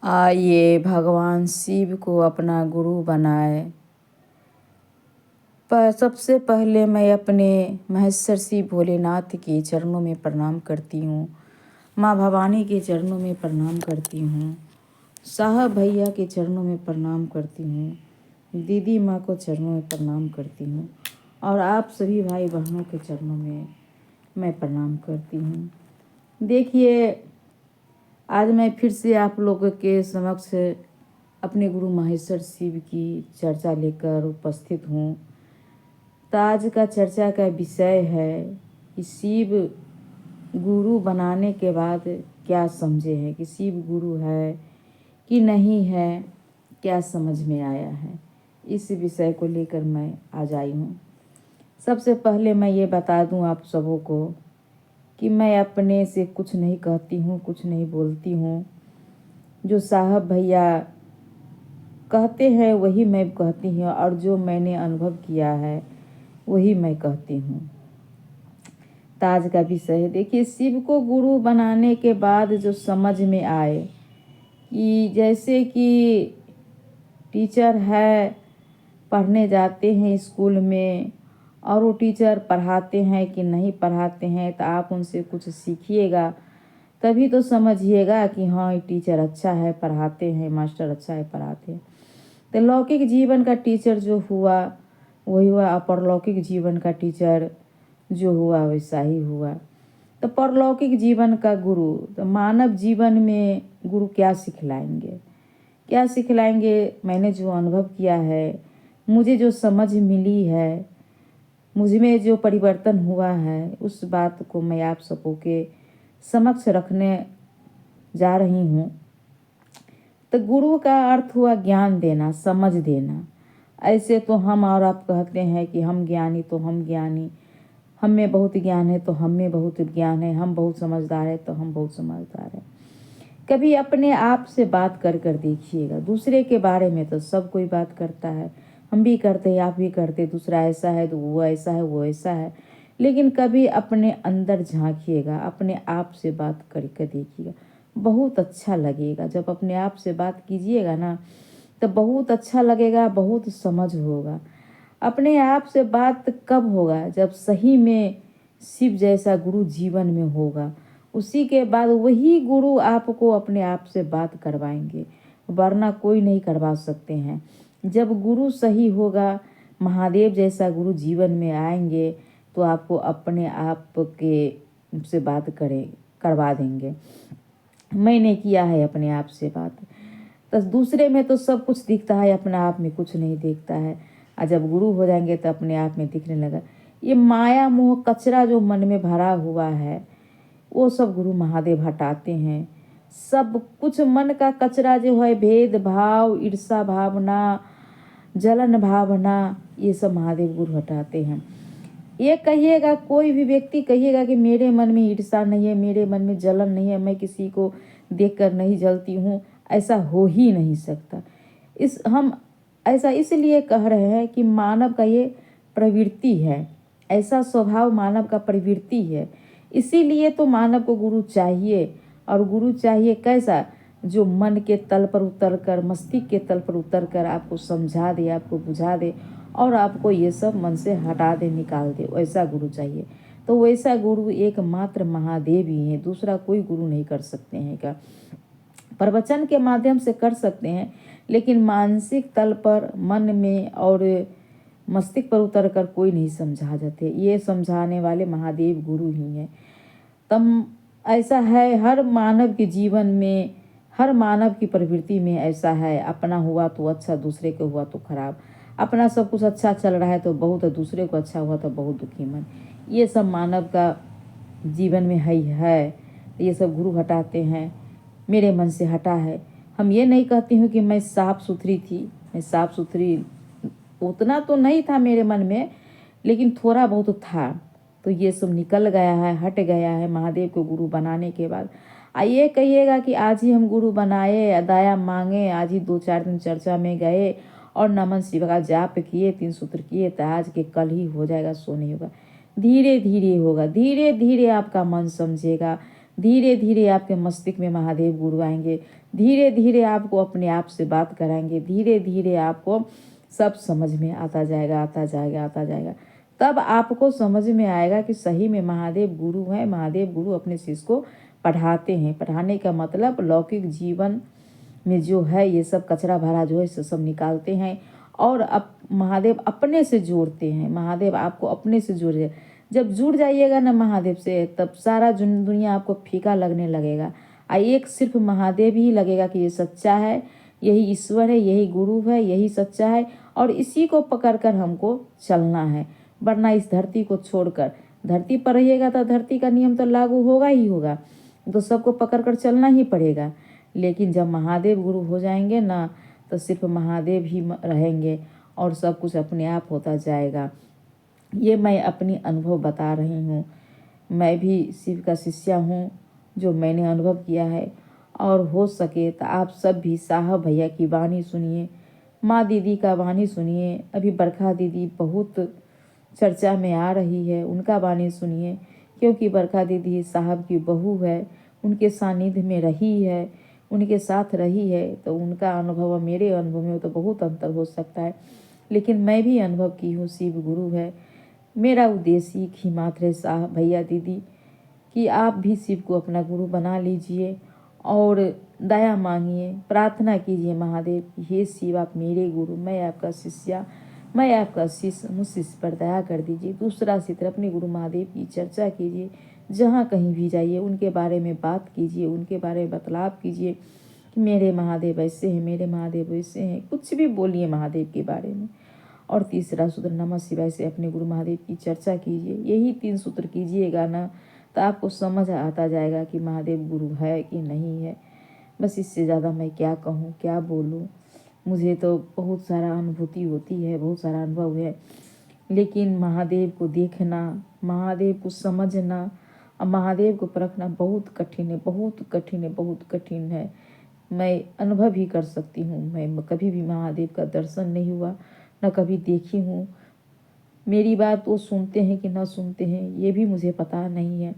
आइए भगवान शिव को अपना गुरु बनाए। पर सबसे पहले मैं अपने महेश्वर शिव भोलेनाथ के चरणों में प्रणाम करती हूँ। माँ भवानी के चरणों में प्रणाम करती हूँ। साहब भैया के चरणों में प्रणाम करती हूँ। दीदी माँ को चरणों में प्रणाम करती हूँ। और आप सभी भाई बहनों के चरणों में मैं प्रणाम करती हूँ। देखिए, आज मैं फिर से आप लोगों के समक्ष अपने गुरु महेश्वर शिव की चर्चा लेकर उपस्थित हूँ। तो आज का चर्चा का विषय है कि शिव गुरु बनाने के बाद क्या समझे हैं, कि शिव गुरु है कि नहीं है, क्या समझ में आया है। इस विषय को लेकर मैं आज आई हूँ। सबसे पहले मैं ये बता दूँ आप सबों को कि मैं अपने से कुछ नहीं कहती हूँ, कुछ नहीं बोलती हूँ। जो साहब भैया कहते हैं वही मैं कहती हूँ, और जो मैंने अनुभव किया है वही मैं कहती हूँ। ताज का विषय है। देखिए, शिव को गुरु बनाने के बाद जो समझ में आए कि जैसे कि टीचर है, पढ़ने जाते हैं स्कूल में, और वो टीचर पढ़ाते हैं कि नहीं पढ़ाते हैं, तो आप उनसे कुछ सीखिएगा, तभी तो समझिएगा कि हाँ ये टीचर अच्छा है, पढ़ाते हैं, मास्टर अच्छा है, पढ़ाते हैं। तो लौकिक जीवन का टीचर जो हुआ वही हुआ, अपरलौकिक जीवन का टीचर जो हुआ वैसा ही हुआ। तो परलौकिक जीवन का गुरु, तो मानव जीवन में गुरु क्या सिखलाएंगे, क्या सिखलाएंगे। मैंने जो अनुभव किया है, मुझे जो समझ मिली है, मुझ में जो परिवर्तन हुआ है, उस बात को मैं आप सबों के समक्ष रखने जा रही हूँ। तो गुरु का अर्थ हुआ ज्ञान देना, समझ देना। ऐसे तो हम और आप कहते हैं कि हम ज्ञानी तो हम ज्ञानी, हम में बहुत ज्ञान है तो हम में बहुत ज्ञान है, हम बहुत समझदार है तो हम बहुत समझदार है। कभी अपने आप से बात कर कर देखिएगा। दूसरे के बारे में तो सब कोई बात करता है, हम भी करते हैं, आप भी करते, दूसरा ऐसा है तो वो ऐसा है, वो ऐसा है। लेकिन कभी अपने अंदर झांकिएगा, अपने आप से बात करके देखिएगा, बहुत अच्छा लगेगा। जब अपने आप से बात कीजिएगा ना तो बहुत अच्छा लगेगा, बहुत समझ होगा। अपने आप से बात कब होगा, जब सही में शिव जैसा गुरु जीवन में होगा, उसी के बाद वही गुरु आपको अपने आप से बात करवाएंगे, वरना कोई नहीं करवा सकते हैं। जब गुरु सही होगा, महादेव जैसा गुरु जीवन में आएंगे तो आपको अपने आप के से बात करवा देंगे। मैंने किया है अपने आप से बात। तो दूसरे में तो सब कुछ दिखता है, अपने आप में कुछ नहीं दिखता है। और जब गुरु हो जाएंगे तो अपने आप में दिखने लगा। ये माया मोह कचरा जो मन में भरा हुआ है, वो सब गुरु महादेव हटाते हैं। सब कुछ मन का कचरा जो है, भेदभाव, ईर्षा भावना, जलन भावना, ये सब महादेव गुरु हटाते हैं। ये कहिएगा, कोई भी व्यक्ति कहिएगा कि मेरे मन में ईर्षा नहीं है, मेरे मन में जलन नहीं है, मैं किसी को देखकर नहीं जलती हूँ, ऐसा हो ही नहीं सकता। हम ऐसा इसलिए कह रहे हैं कि मानव का ये प्रवृत्ति है, ऐसा स्वभाव मानव का प्रवृत्ति है। इसीलिए तो मानव को गुरु चाहिए। और गुरु चाहिए कैसा, जो मन के तल पर उतर कर, मस्तिष्क के तल पर उतर कर आपको समझा दे, आपको बुझा दे, और आपको ये सब मन से हटा दे, निकाल दे, वैसा गुरु चाहिए। तो वैसा गुरु एकमात्र महादेव ही है, दूसरा कोई गुरु नहीं कर सकते हैं। क्या प्रवचन के माध्यम से कर सकते हैं, लेकिन मानसिक तल पर, मन में और मस्तिष्क पर उतर कर कोई नहीं समझा जाते। ये समझाने वाले महादेव गुरु ही हैं। तब ऐसा है हर मानव के जीवन में, हर मानव की प्रवृत्ति में ऐसा है। अपना हुआ तो अच्छा, दूसरे को हुआ तो खराब। अपना सब कुछ अच्छा चल रहा है तो बहुत, दूसरे को अच्छा हुआ तो बहुत दुखी मन। ये सब मानव का जीवन में है। ये सब गुरु हटाते हैं, मेरे मन से हटा है। हम ये नहीं कहती हूँ कि मैं साफ़ सुथरी थी, मैं साफ़ सुथरी उतना तो नहीं था मेरे मन में, लेकिन थोड़ा बहुत था। तो ये सब निकल गया है, हट गया है महादेव को गुरु बनाने के बाद। ये कहिएगा कि आज ही हम गुरु बनाए, अदाया मांगे, आज ही 2-4 दिन चर्चा में गए और नमन शिव का जाप किए, 3 सूत्र किए, तो आज के कल ही हो जाएगा, सो नहीं होगा। धीरे धीरे होगा, धीरे धीरे आपका मन समझेगा, धीरे धीरे आपके मस्तिष्क में महादेव गुरु आएंगे, धीरे धीरे आपको अपने आप से बात कराएंगे, धीरे धीरे आपको सब समझ में आता जाएगा, आता जाएगा, आता जाएगा। तब आपको समझ में आएगा कि सही में महादेव गुरु हैं। महादेव गुरु अपने शिष्य को पढ़ाते हैं। पढ़ाने का मतलब लौकिक जीवन में जो है ये सब कचरा भरा जो है इसे सब निकालते हैं और अब महादेव अपने से जोड़ते हैं। महादेव आपको अपने से जोड़े। जब जुड़ जाइएगा ना महादेव से, तब सारा दुनिया आपको फीका लगने लगेगा। एक सिर्फ महादेव ही लगेगा कि ये सच्चा है, यही ईश्वर है, यही गुरु है, यही सच्चा है और इसी को पकड़कर हमको चलना है। वरना इस धरती को छोड़कर धरती पर रहिएगा तो धरती का नियम तो लागू होगा ही होगा, तो सबको पकड़कर चलना ही पड़ेगा। लेकिन जब महादेव गुरु हो जाएंगे ना, तो सिर्फ महादेव ही रहेंगे और सब कुछ अपने आप होता जाएगा। ये मैं अपनी अनुभव बता रही हूँ। मैं भी शिव का शिष्या हूँ, जो मैंने अनुभव किया है। और हो सके तो आप सब भी साहब भैया की वाणी सुनिए, माँ दीदी का वाणी सुनिए। अभी बरखा दीदी बहुत चर्चा में आ रही है, उनका वाणी सुनिए, क्योंकि बरखा दीदी साहब की बहू है, उनके सानिध्य में रही है, उनके साथ रही है, तो उनका अनुभव और मेरे अनुभव में तो बहुत अंतर हो सकता है। लेकिन मैं भी अनुभव की हूँ, शिव गुरु है। मेरा उद्देश्य एक ही मात्र है साहब भैया दीदी कि आप भी शिव को अपना गुरु बना लीजिए और दया मांगिए, प्रार्थना कीजिए महादेव की, हे शिव आप मेरे गुरु, मैं आपका शिष्या, मैं आपका शिष्य, मुझ शिष्य पर दया कर दीजिए। दूसरा क्षेत्र अपने गुरु महादेव की चर्चा कीजिए, जहाँ कहीं भी जाइए उनके बारे में बात कीजिए, उनके बारे में बतलाव कीजिए कि मेरे महादेव ऐसे हैं, मेरे महादेव वैसे हैं, कुछ भी बोलिए महादेव के बारे में। और तीसरा सूत्र नमः शिवाय से अपने गुरु महादेव की चर्चा कीजिए। यही 3 सूत्र कीजिएगा ना, तो आपको समझ आता जाएगा कि महादेव गुरु है कि नहीं है। बस इससे ज़्यादा मैं क्या कहूँ, क्या बोलूँ। मुझे तो बहुत सारा अनुभूति होती है, बहुत सारा अनुभव है, लेकिन महादेव को देखना, महादेव को समझना और महादेव को परखना बहुत कठिन है, बहुत कठिन है, बहुत कठिन है। मैं अनुभव ही कर सकती हूँ। मैं कभी भी महादेव का दर्शन नहीं हुआ, न कभी देखी हूँ। मेरी बात वो सुनते हैं कि ना सुनते हैं ये भी मुझे पता नहीं है,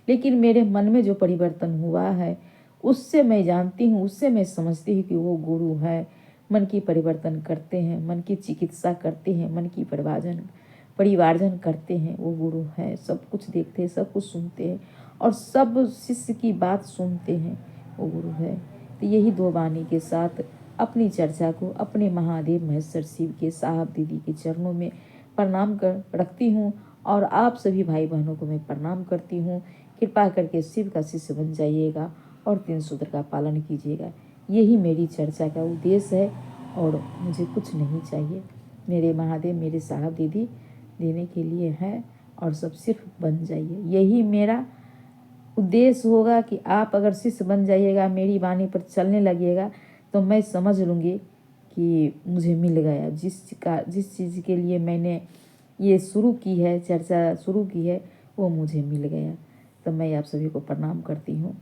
लेकिन मेरे मन में जो परिवर्तन हुआ है उससे मैं जानती हूँ, उससे मैं समझती हूँ कि वो गुरु है। मन की परिवर्तन करते हैं, मन की चिकित्सा करते हैं, मन की परिवार्जन करते हैं, वो गुरु है। सब कुछ देखते हैं, सब कुछ सुनते हैं और सब शिष्य की बात सुनते हैं, वो गुरु है। तो यही 2 वाणी के साथ अपनी चर्चा को अपने महादेव महेश्वर शिव के साहब दीदी के चरणों में प्रणाम कर रखती हूँ और आप सभी भाई बहनों को मैं प्रणाम करती हूँ। कृपा करके शिव का शिष्य बन जाइएगा और 3 सूत्र का पालन कीजिएगा। यही मेरी चर्चा का उद्देश्य है और मुझे कुछ नहीं चाहिए। मेरे महादेव मेरे साहब दीदी देने के लिए है और सब सिर्फ बन जाइए। यही मेरा उद्देश्य होगा कि आप अगर शिष्य बन जाइएगा, मेरी वाणी पर चलने लगिएगा, तो मैं समझ लूँगी कि मुझे मिल गया। जिस चीज़ के लिए मैंने ये शुरू की है, चर्चा शुरू की है, वो मुझे मिल गया। तो मैं आप सभी को प्रणाम करती हूँ।